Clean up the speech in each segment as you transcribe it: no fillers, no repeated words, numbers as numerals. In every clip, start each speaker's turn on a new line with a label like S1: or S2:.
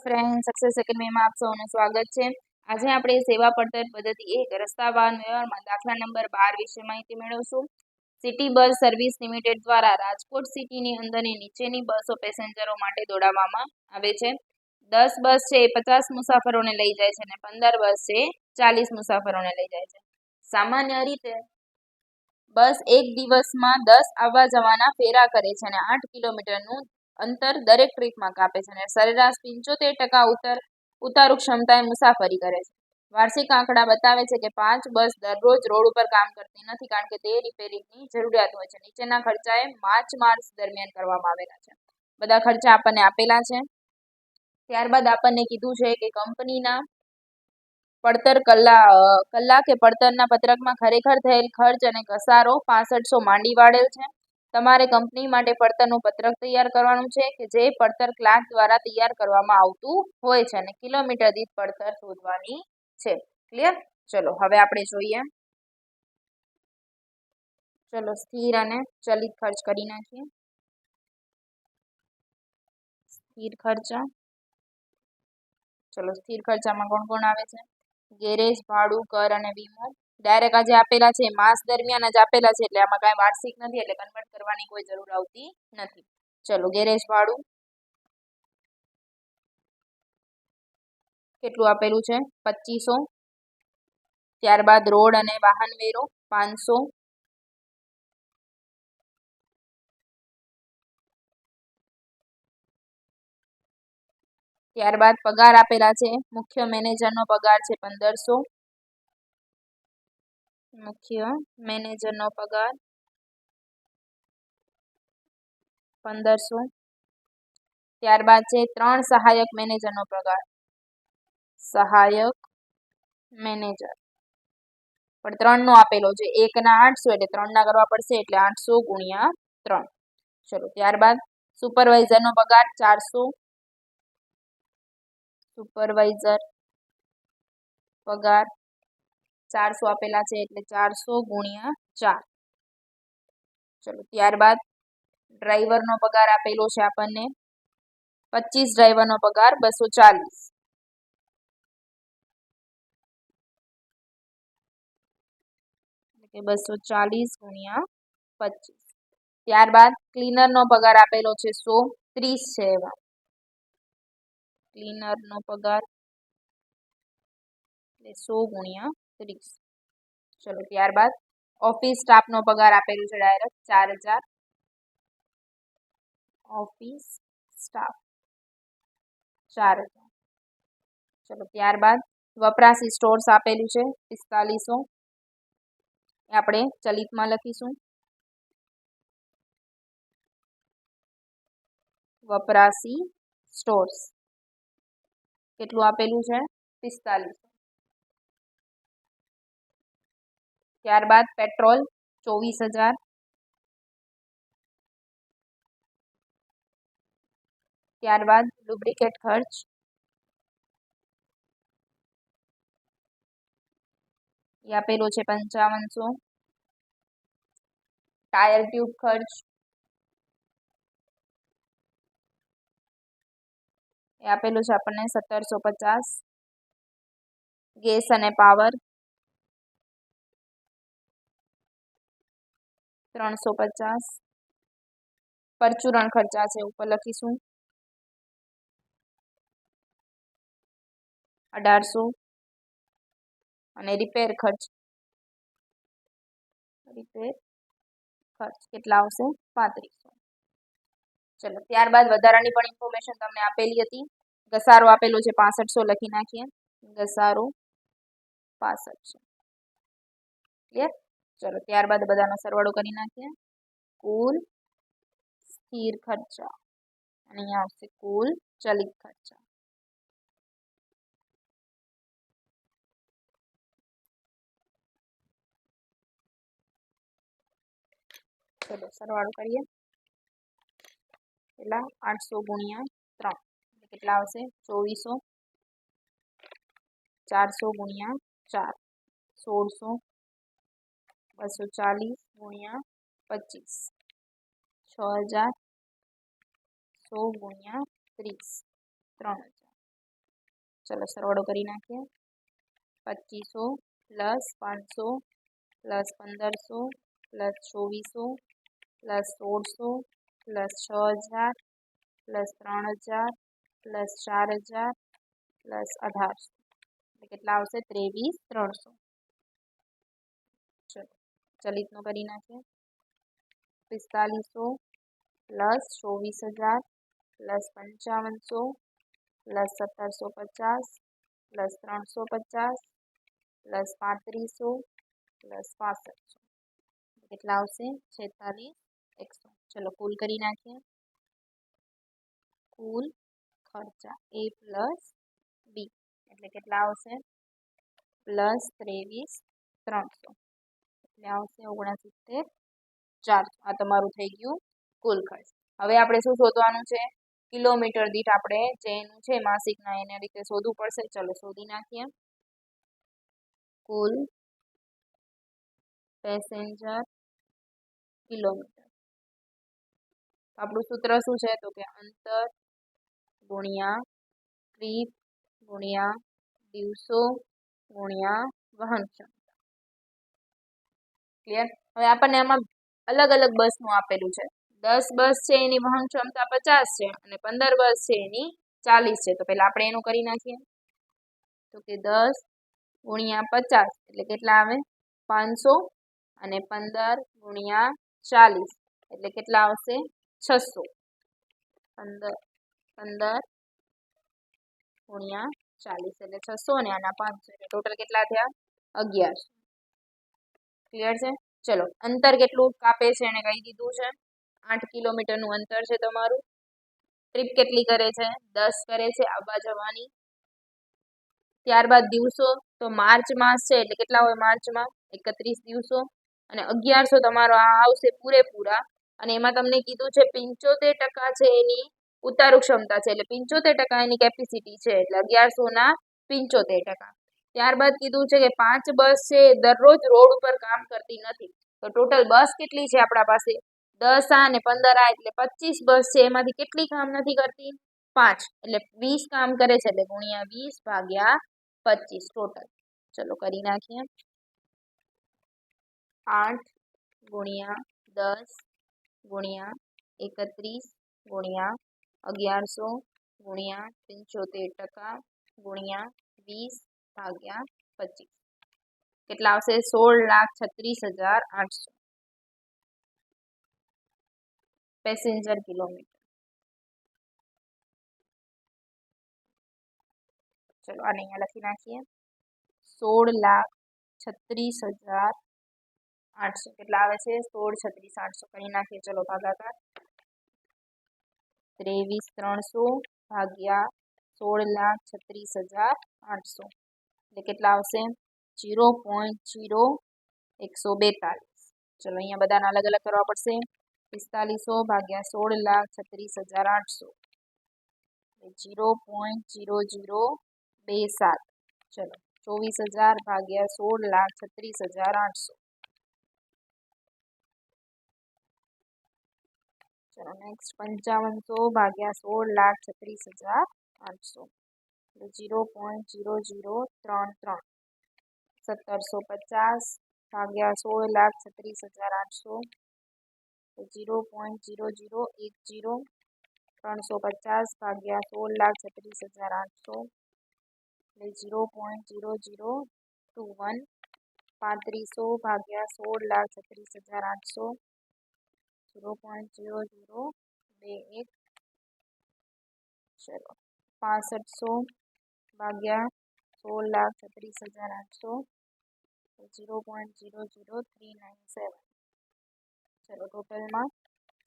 S1: Friend success એકેડમીમાં આપ સૌનું સ્વાગત છે. આજે આપણે સેવા પડતર પદ્ધતિ 1 રસ્તા વાહન વ્યવહારમાં દાખલા નંબર 12 વિશે માહિતી મેળવશું. સિટી બસ સર્વિસ લિમિટેડ દ્વારા રાજકોટ સિટીની અંદરની નીચેની બસો પેસેન્જરો માટે દોડાવવામાં આવે છે. 10 બસ છે એ 50 મુસાફરોને લઈ જાય છે અને 15 બસ છે 40 મુસાફરોને લઈ જાય છે. સામાન્ય રીતે બસ એક દિવસમાં 10 આવવા જવાના ફેરા કરે છે અને 8 કિલોમીટરનું અંતર દરેક ટ્રીપમાં કાપે છે અને સરેરાશ 75% ઉતારુ ક્ષમતાએ મુસાફરી કરે છે. વાર્ષિક આંકડા બતાવે છે કે 5 બસ દરરોજ રોડ ઉપર કામ કરતી નથી, કારણ કે તે રિપેરિંગની જરૂરિયાત હોય છે. નીચેના ખર્ચાએ માર્ચ દરમિયાન કરવામાં આવેલા છે. બધા ખર્ચા આપણને આપેલા છે. ત્યારબાદ આપણને કીધું છે કે કંપનીના પડતર કલાકે પડતરના પત્રકમાં ખરેખર થયેલ ખર્ચ અને ઘસારો 6500 માંડી વાળેલ છે. તમારે કંપની માટે પડતરનું પત્રક તૈયાર કરવાનું છે કે જે પડતર ક્લાર્ક દ્વારા તૈયાર કરવામાં આવતું હોય છે અને કિલોમીટર દીઠ પડતર શોધવાની છે. ક્લિયર? ચલો હવે આપણે જોઈએ. ચલો સ્થિર અને ચલિત ખર્ચ કરી નાખીએ. સ્થિર ખર્ચા. ચલો સ્થિર ખર્ચામાં કોણ કોણ આવે છે? ગેરેજ, ભાડું, કર અને વીમો. ડાયરેક્ટ આજે આપેલા છે, માસ દરમિયાન જ આપેલા છે, એટલે આમાં કાંઈ વાર્ષિક નથી, એટલે કન્વર્ટ કરવાની કોઈ જરૂર આવતી નથી. ચલો ગેરેજ ભાડું કેટલું આપેલું છે? 2500. ત્યારબાદ રોડ અને વાહન વેરો 500. ત્યારબાદ પગાર આપેલા છે. મુખ્ય મેનેજરનો પગાર છે 1500. મુખ્ય મેનેજરનો પગાર 1500. ત્યારબાદ છે 3 સહાયક મેનેજરનો પગાર. સહાયક મેનેજર પણ 3 નો આપેલો છે. 1 ના 800 એટલે 3 ના કરવા પડશે, એટલે 800 ગુણ્યા 3. ચલો ત્યારબાદ સુપરવાઇઝરનો પગાર 400. સુપરવાઇઝર પગાર 400 આપેલા છે, એટલે 400 ગુણ્યા 4. ચલો ત્યારબાદ ડ્રાઈવરનો પગાર આપેલો છે આપણને 25. ડ્રાઈવરનો પગાર 240. એટલે 240 ગુણ્યા 25. ત્યારબાદ ક્લીનરનો પગાર આપેલો છે 100. 30 છે એવા. ક્લીનરનો પગાર એટલે 100 ગુણ્યા 30. ચલો ત્યારબાદ ઓફિસ સ્ટાફનો પગાર આપેલું છે ડાયરેક્ટ 4000. Office staff 4000. ચલો ત્યારબાદ વપરાશી સ્ટોર્સ આપેલું છે 4500. આપણે ચલિતમાં લખીશું. વપરાશી સ્ટોર્સ કેટલું આપેલું છે? 4500. ત્યારબાદ પેટ્રોલ 24000. ત્યારબાદ ડુપ્લિકેટ ખર્ચ એ આપેલો છે 5500. ટાયર ટ્યુબ ખર્ચ એ આપેલું છે આપણને 1750. ગેસ અને પાવર 350. પરચુરણ ખર્ચા છે ઉપર લખીશું 1800. અને રિપેર ખર્ચ કેટલા આવશે? 3500. ચલો ત્યારબાદ વધારાની પણ ઇન્ફોર્મેશન તમને આપેલી હતી. ઘસારો આપેલો છે 6500, લખી નાખીએ. ઘસારો 6500. ક્લિયર? ચલો ત્યારબાદ બધાનો સરવાળો કરી નાખીએ. કુલ સ્થિર ખર્ચા અને અહીંયા આવશે કુલ ચલિત ખર્ચા. ચલો સરવાળો કરીએ. કેટલા? 800 ગુણ્યા 3 કેટલા આવશે? 2400. 400 ગુણ્યા 4 1600. 240 ગુણ્યા 25 6000. 100 ગુણ્યા 30 3000. ચલો સરવાળો કરી નાખીએ. 2500 plus 500 plus 1500 plus 2400 plus 1600 plus 6000 plus 3000 plus 4000 plus 1800 એટલે કેટલા આવશે? 23,300. ચલો ચલિતનો કરી નાખીએ. 4500 plus 24000 plus 5500 plus 1750 plus 350 plus 3500 plus 6500 કેટલા આવશે? 46,100. ચલો કુલ કરી નાખીએ. કુલ ખર્ચા A પ્લસ B એટલે કેટલા આવશે? પ્લસ 23,300 એટલે આવશે 69,400. આ તમારું થઈ ગયું કુલ ખર્ચ. હવે આપણે શું શોધવાનું છે? કિલોમીટર દીઠ આપણે જે એનું છે માસિકના એના રીતે શોધવું પડશે. ચલો શોધી નાખીએ. કુલ પેસેન્જર કિલોમીટર. આપણું સૂત્ર શું છે? તો કે અંતર ગુણ્યા ટ્રીપ ગુણ્યા દિવસો ગુણ્યા વહન ક્ષમતા. ક્લિયર? હવે આપણને આમાં અલગ અલગ બસનું આપેલું છે. 10 બસ છે એની વહન ક્ષમતા 50 છે અને 15 બસ છે એની 40 છે. તો પહેલા આપણે એનું કરી નાખીએ. તો કે 10 ગુણ્યા 50 એટલે કેટલા આવે? 500 અને 15 ગુણ્યા 40 એટલે કેટલા આવશે? 600. 15 ગુણ્યા 40 એટલે 600 અને આના 500 એટલે ટોટલ કેટલા થયા? 1100. ક્લિયર છે? ચલો અંતર કેટલું કાપે છે એને કહી દીધું છે. 8 કિલોમીટરનું અંતર છે તમારું. ટ્રીપ કેટલી કરે છે? 10 કરે છે આવવા જવાની. ત્યારબાદ દિવસો તો માર્ચ માસ છે એટલે કેટલા હોય માર્ચમાં? 31 દિવસો અને 1100 તમારો આ આવશે પૂરેપૂરા. અને એમાં તમને કીધું છે 75% છે એની ઉતારુ ક્ષમતા છે એટલે 75% એની કેપેસિટી છે એટલે 1100 ના 75%. ત્યારબાદ કીધું છે કે 5 બસ છે દરરોજ રોડ ઉપર કામ કરતી નથી. તો ટોટલ બસ કેટલી છે આપણા પાસે? 10 આ અને 15 આ એટલે 25 બસ છે. એમાંથી કેટલી કામ નથી કરતી? 5 એટલે 20 કામ કરે છે એટલે ગુણ્યા 20 ભાગ્યા 25 ટોટલ. ચલો કરી નાખીએ. 8 ગુણ્યા 10 ગુણ્યા 31 ગુણ્યા 1100 ગુણ્યા 75% ગુણ્યા 20 ભાગ્યા 25 કેટલા આવશે? 16,36,800 પેસેન્જર કિલોમીટર. ચલો આને અહીંયા લખી નાખીએ. 16,36,800 કેટલા આવે છે? 16,36,800 કરી નાખીએ. ચલો ભાગાકાર 23,300 ભાગ્યા 16,36,800 એટલે કેટલા આવશે? 0.0142. ચલો અહીંયા બધાને અલગ અલગ કરવા પડશે. 4500 ભાગ્યા 16,36,800 0.0027. ચલો 24,000 ભાગ્યા 16,36,800. ચલો નેક્સ્ટ 5500 ભાગ્યા 16,36,800 0.0033. 1750 ભાગ્યા 16,36,800 0.0010. 350 ભાગ્યા 16,36,800 0.0021. 3500 ભાગ્યા 16,36,800 0.0021. ચલો 6500 ભાગ્યા 16,36,800 0.00397. ચલો ટોટલમાં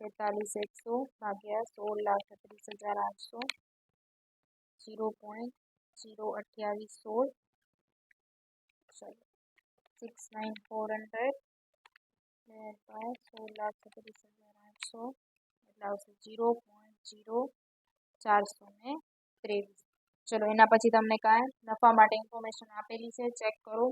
S1: 46,100 ભાગ્યા 16,36,800 0.02816. ચલો 69,400 બાય 16,36,800 એટલે આવશે 0.0423. ચલો એના પછી તમને કાંઈ નફા માટે ઇન્ફોર્મેશન આપેલી છે ચેક કરો.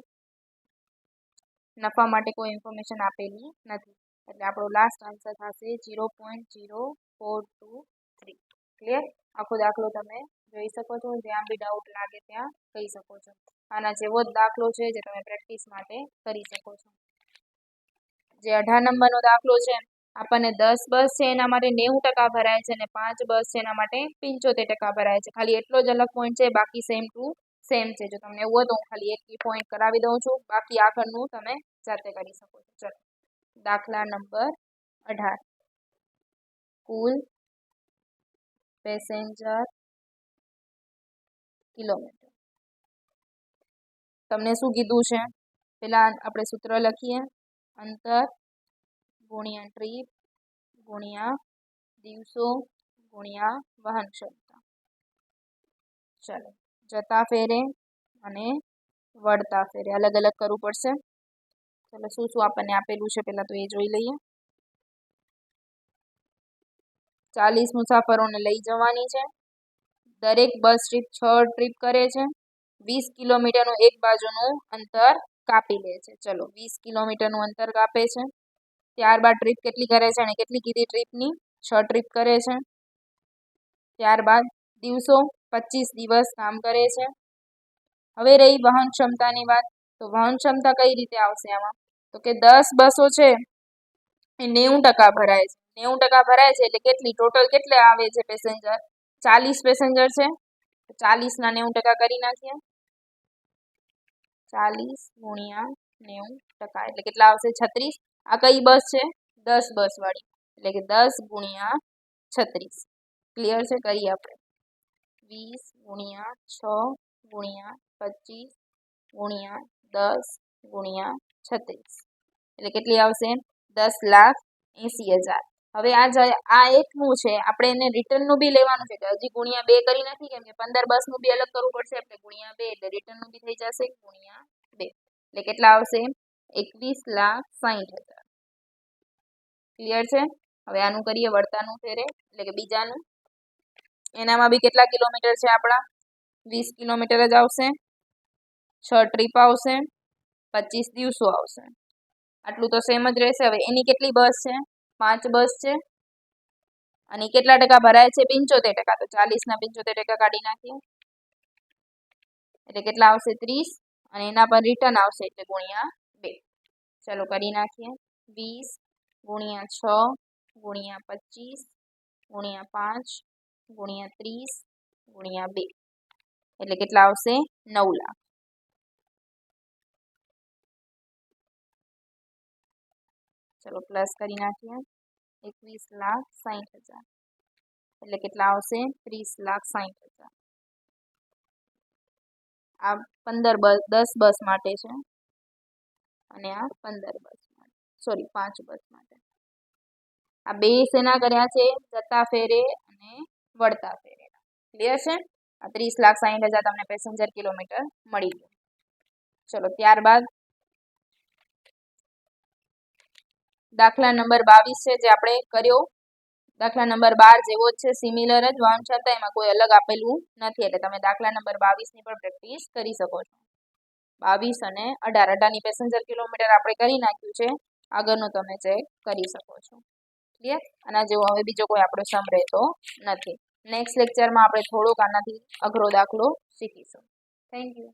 S1: નફા માટે કોઈ ઇન્ફોર્મેશન આપેલી નથી એટલે આપણો લાસ્ટ આન્સર થશે 0.0423. ક્લિયર? આખો દાખલો તમે જોઈ શકો છો, જ્યાં બી ડાઉટ લાગે ત્યાં કહી શકો છો. આના જેવો જ દાખલો છે જે તમે પ્રેક્ટિસ માટે કરી શકો છો. જે 18 નંબરનો દાખલો છે, આપણને 10 બસ છે એના માટે 90% ભરાય છે અને 5 બસ છે એના માટે 75% ભરાય છે. ખાલી એટલો જ અલગ પોઈન્ટ છે, બાકી સેમ ટુ સેમ છે. જો તમને એવું હોય તો હું ખાલી એક પોઈન્ટ કરાવી દઉં છું, બાકી આગળનું તમે જાતે કરી શકો છો. ચલો, દાખલા નંબર 18. કુલ પેસેન્જર કિલોમીટર. તમને શું કીધું છે? પેલા આપણે સૂત્ર લખીએ, અંતર ગુણ્યા ટ્રીપ ગુણ્યા દિવસો ગુણ્યા વહન ક્ષમતા. ચલો, જતા ફેરે અને વળતા ફેરે અલગ અલગ કરવું પડશે. ચલો, શું શું આપણને આપેલું છે પેલા તો એ જોઈ લઈએ. 40 મુસાફરોને લઈ જવાની છે. દરેક બસ ટ્રીપ 6 ટ્રીપ કરે છે. 20 કિલોમીટરનું એક બાજુનું અંતર કાપી લે છે. ચલો, 20 કિલોમીટરનું અંતર કાપે છે. ત્યારબાદ ટ્રીપ કેટલી કરે છે અને કેટલી કીધી ટ્રીપની? 6 ટ્રીપ કરે છે. ત્યારબાદ દિવસો 25 દિવસ કામ કરે છે. હવે રહી વહન ક્ષમતાની વાત. તો વહન ક્ષમતા કઈ રીતે આવશે આમાં? તો કે 10 બસો છે એ 90% ભરાય છે. 90% ભરાય છે એટલે કેટલી ટોટલ કેટલા આવે છે પેસેન્જર? 40 પેસેન્જર છે. 40 ના 90% કરી નાખીએ. 40 ગુણ્યા 90% એટલે કેટલા આવશે? 36. આ કઈ બસ છે? 10 બસ વાળી, એટલે કે 10 ગુણ્યા 36. ક્લિયર છે? કરીએ આપણે. 20 ગુણ્યા 6 ગુણ્યા 25 ગુણ્યા 10 ગુણ્યા 36 એટલે કેટલી આવશે? 10,80,000. હવે આ એકનું છે, આપણે એને રિટર્નનું બી લેવાનું છે. હજી ગુણ્યા 2 કરી નથી, કેમ કે 15 બસનું બી અલગ કરવું પડશે. એટલે ગુણ્યા 2 એટલે રિટર્નનું બી થઈ જશે ગુણ્યા 2 એટલે કેટલા આવશે? 21,60,000. ક્લિયર છે? હવે આનું કરીએ વળતાનું ફેરે, એટલે કે બીજાનું. એનામાં બી કેટલા કિલોમીટર છે આપણા? 20 કિલોમીટર જ આવશે. 6 ટ્રીપ આવશે. 25 દિવસો આવશે. આટલું તો સેમ જ રહેશે. હવે એની કેટલી બસ છે? 5 બસ છે. અને કેટલા ટકા ભરાય છે? 75%. તો 40 ના 75% કાઢી નાખીએ એટલે કેટલા આવશે? 30. અને એના પર રિટર્ન આવશે એટલે ગુણ્યા 2. ચલો, કરી નાખીએ. 20 ગુણ્યા 6 ગુણ્યા 25 ગુણ્યા 5 ગુણ્યા 30 ગુણ્યા 2 એટલે કેટલા આવશે? 9 લાખ. ચલો, પ્લસ કરી નાખીએ. 21,60,000 એટલે કેટલા આવશે? 30,60,000. આ 15 બસ 10 બસ માટે છે અને આ 15 બસ માટે, સોરી 5 બસ માટે. આ બે શેના કર્યા છે? જતા ફેરે અને વળતા ફેરે. ક્લિયર છે? આ 30,60,000 તમને પેસેન્જર કિલોમીટર મળી ગયું. ચલો, ત્યારબાદ દાખલા નંબર 22 છે, જે આપણે કર્યો. દાખલા નંબર 12 જેવો જ છે, સિમિલર જ. વહન ક્ષમતા એમાં કોઈ અલગ આપેલું નથી, એટલે તમે દાખલા નંબર 22 ની પણ પ્રેક્ટિસ કરી શકો છો. 22 અને 18 ની પેસેન્જર કિલોમીટર આપણે કરી નાખ્યું છે. આગળનું તમે ચેક કરી શકો છો. ક્લિયર? આના જેવો હવે બીજો કોઈ આપણો સમ રહેતો નથી. નેક્સ્ટ લેક્ચરમાં આપણે થોડોક આનાથી અઘરો દાખલો શીખીશું. Thank you.